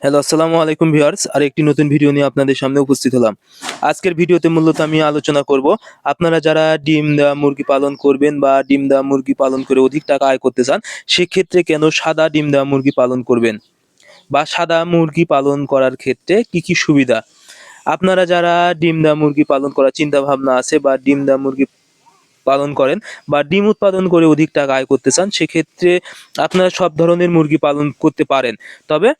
Hello, আসসালামু আলাইকুম viewers. আরেকটি নতুন ভিডিও নিয়ে আপনাদের সামনে উপস্থিত হলাম। আজকের ভিডিওতে মূলত আমি আলোচনা করব, আপনারা যারা ডিম দেওয়া মুরগি পালন করবেন বা ডিম দেওয়া মুরগি পালন করে অধিক টাকা আয় করতে চান, সেক্ষেত্রে কেন সাদা ডিম দেওয়া মুরগি পালন করবেন? বা সাদা মুরগি পালন করার ক্ষেত্রে কি, কি সুবিধা? আপনারা যারা ডিম দেওয়া মুরগি পালন করার চিন্তাভাবনা আছে বা ডিম দেওয়া মুরগি পালন করেন বা ডিম উৎপাদন করে অধিক টাকা আয় করতে চান, সেক্ষেত্রে আপনারা সব ধরনের মুরগি পালন করতে পারেন। তবে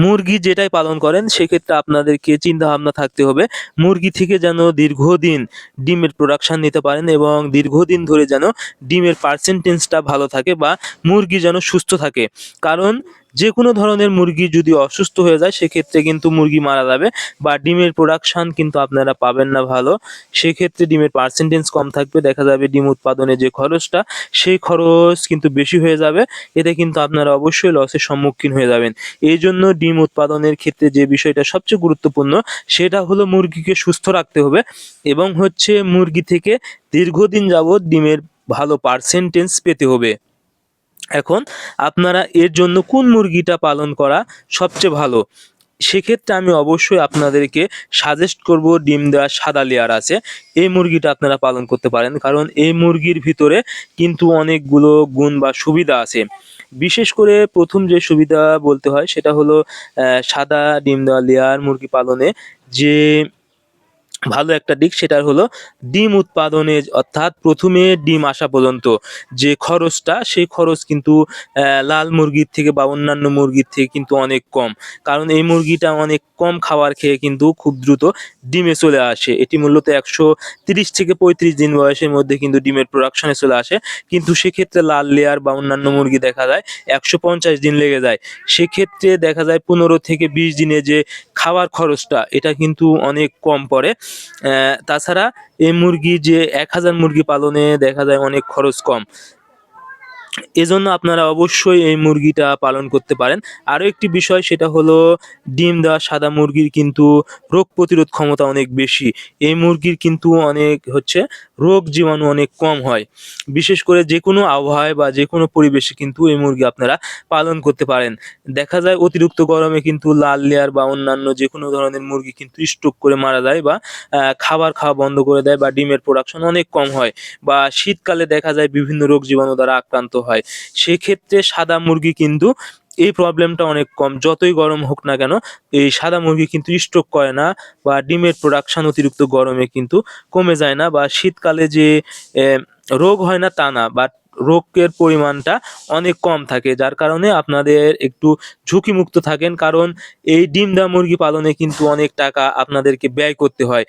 মুরগি যেটাই পালন করেন সেক্ষেত্রে আপনাদেরকে চিন্তা ভাবনা থাকতে হবে মুরগি থেকে যেন দীর্ঘদিন ডিমের প্রোডাকশন নিতে পারেন এবং দীর্ঘদিন ধরে যেন ডিমের পার্সেন্টেজটা ভালো থাকে বা মুরগি যেন সুস্থ থাকে। কারণ যে কোনো ধরনের মুরগি যদি অসুস্থ হয়ে যায় সেক্ষেত্রে কিন্তু মুরগি মারা যাবে বা ডিমের প্রোডাকশন কিন্তু আপনারা পাবেন না ভালো। সেক্ষেত্রে ডিমের পার্সেন্টেজ কম থাকবে, দেখা যাবে ডিম উৎপাদনে যে খরচটা সেই খরচ কিন্তু বেশি হয়ে যাবে। এতে কিন্তু আপনারা অবশ্যই লসের সম্মুখীন হয়ে যাবেন। এই জন্য ডিম উৎপাদনের ক্ষেত্রে যে বিষয়টা সবচেয়ে গুরুত্বপূর্ণ সেটা হলো মুরগিকে সুস্থ রাখতে হবে এবং হচ্ছে মুরগি থেকে দীর্ঘদিন যাবৎ ডিমের ভালো পার্সেন্টেজ পেতে হবে। এখন আপনারা এর জন্য কোন মুরগিটা পালন করা সবচেয়ে ভালো? সেক্ষেত্রে আমি অবশ্যই আপনাদেরকে সাজেস্ট করব ডিম দেওয়া সাদা লেয়ার আছে, এই মুরগিটা আপনারা পালন করতে পারেন। কারণ এই মুরগির ভিতরে কিন্তু অনেকগুলো গুণ বা সুবিধা আছে। বিশেষ করে প্রথম যে সুবিধা বলতে হয় সেটা হলো সাদা ডিম দেওয়া লেয়ার মুরগি পালনে যে ভালো একটা দিক সেটা হলো ডিম উৎপাদনে, অর্থাৎ প্রথমে ডিম আসা পর্যন্ত যে খরচটা সেই খরচ কিন্তু লাল মুরগির থেকে বা অন্যান্য মুরগির থেকে কিন্তু অনেক কম। কারণ এই মুরগিটা অনেক কম খাবার খেয়ে কিন্তু খুব দ্রুত ডিমে চলে আসে। এটি মূলত 130 থেকে 35 দিন বয়সের মধ্যে কিন্তু ডিমের প্রোডাকশনে চলে আসে। কিন্তু সেক্ষেত্রে লাল লেয়ার বা অন্যান্য মুরগি দেখা যায় 150 দিন লেগে যায়। সেক্ষেত্রে দেখা যায় 15 থেকে 20 দিনে যে খাবার খরচটা এটা কিন্তু অনেক কম পড়ে। তাছাড়া এই মুরগি যে 1000 মুরগি পালনে দেখা যায় অনেক খরচ কম। এজন্য আপনারা অবশ্যই এই মুরগিটা পালন করতে পারেন। আরো একটি বিষয় সেটা হলো ডিম দেওয়া সাদা মুরগির কিন্তু রোগ প্রতিরোধ ক্ষমতা অনেক বেশি। এই মুরগির কিন্তু অনেক হচ্ছে রোগ জীবাণু অনেক কম হয়। বিশেষ করে যেকোনো আবহাওয়ায় বা যেকোনো পরিবেশে কিন্তু এই মুরগি আপনারা পালন করতে পারেন। দেখা যায় অতিরিক্ত গরমে কিন্তু লাল লেয়ার বা অন্যান্য যেকোনো ধরনের মুরগি কিন্তু স্ট্রোক করে মারা যায় বা খাবার খাওয়া বন্ধ করে দেয় বা ডিমের প্রোডাকশন অনেক কম হয় বা শীতকালে দেখা যায় বিভিন্ন রোগ জীবাণু দ্বারা আক্রান্ত হয়। সেক্ষেত্রে সাদা মুরগি কিন্তু এই প্রবলেমটা অনেক কম। যতই গরম হোক না কেন এই সাদা মুরগি কিন্তু স্ট্রোক করে না বা ডিমের প্রোডাকশন অতিরিক্ত গরমে কিন্তু কমে যায় না বা শীতকালে যে এ রোগ হয় না তা না, বাট রোগের পরিমাণটা অনেক কম থাকে। যার কারণে আপনাদের একটু ঝুঁকিমুক্ত থাকেন। কারণ এই ডিম দেওয়া মুরগি পালনে কিন্তু অনেক টাকা আপনাদেরকে ব্যয় করতে হয়।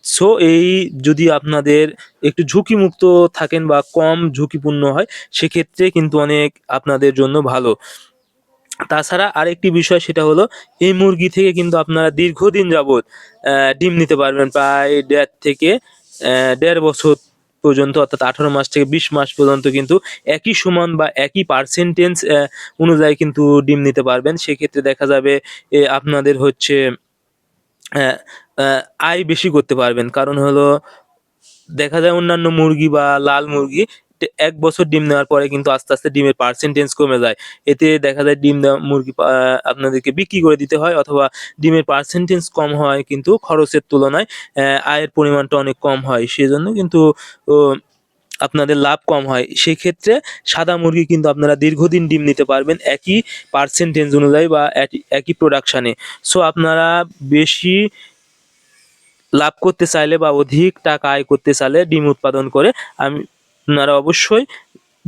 সো এই যদি আপনাদের একটু ঝুঁকিমুক্ত থাকেন বা কম ঝুঁকিপূর্ণ হয় সেক্ষেত্রে কিন্তু অনেক আপনাদের জন্য ভালো। তাছাড়া আরেকটি বিষয় সেটা হলো এই মুরগি থেকে কিন্তু আপনারা দীর্ঘদিন যাবৎ ডিম নিতে পারবেন। প্রায় 1.5 থেকে 1.5 বছর পর্যন্ত, অর্থাৎ 18 মাস থেকে 20 মাস পর্যন্ত কিন্তু একই সমান বা একই পার্সেন্টেজ অনুযায়ী কিন্তু ডিম নিতে পারবেন। সেক্ষেত্রে দেখা যাবে আপনাদের হচ্ছে অ্যা অ্যা আয় বেশি করতে পারবেন। কারণ হলো দেখা যায় অন্যান্য মুরগি বা লাল মুরগি ১ বছর ডিম নেওয়ার পরে কিন্তু আস্তে, আস্তে ডিমের পার্সেন্টেজ কমে যায়। এতে দেখা যায় ডিম দেওয়া মুরগি আপনাদেরকে বিক্রি করে দিতে হয় অথবা ডিমের পার্সেন্টেজ কম হয় কিন্তু খরচের তুলনায় আয়ের পরিমাণটা অনেক কম হয়। সেজন্য কিন্তু ও আপনাদের লাভ কম হয়। সেক্ষেত্রে সাদা মুরগি কিন্তু আপনারা দীর্ঘদিন ডিম নিতে পারবেন একই পার্সেন্টেজ অনুযায়ী বা একই প্রোডাকশনে। সো আপনারা বেশি লাভ করতে চাইলে বা অধিক টাকা আয় করতে চাইলে ডিম উৎপাদন করে আপনারা অবশ্যই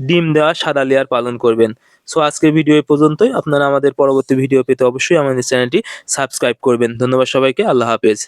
ডিম দেওয়া সাদা লেয়ার পালন করবেন। সো আজকের ভিডিও এ পর্যন্তই। আপনারা আমাদের পরবর্তী ভিডিও পেতে অবশ্যই আমাদের চ্যানেলটি সাবস্ক্রাইব করবেন। ধন্যবাদ সবাইকে। আল্লাহ হাফেজ।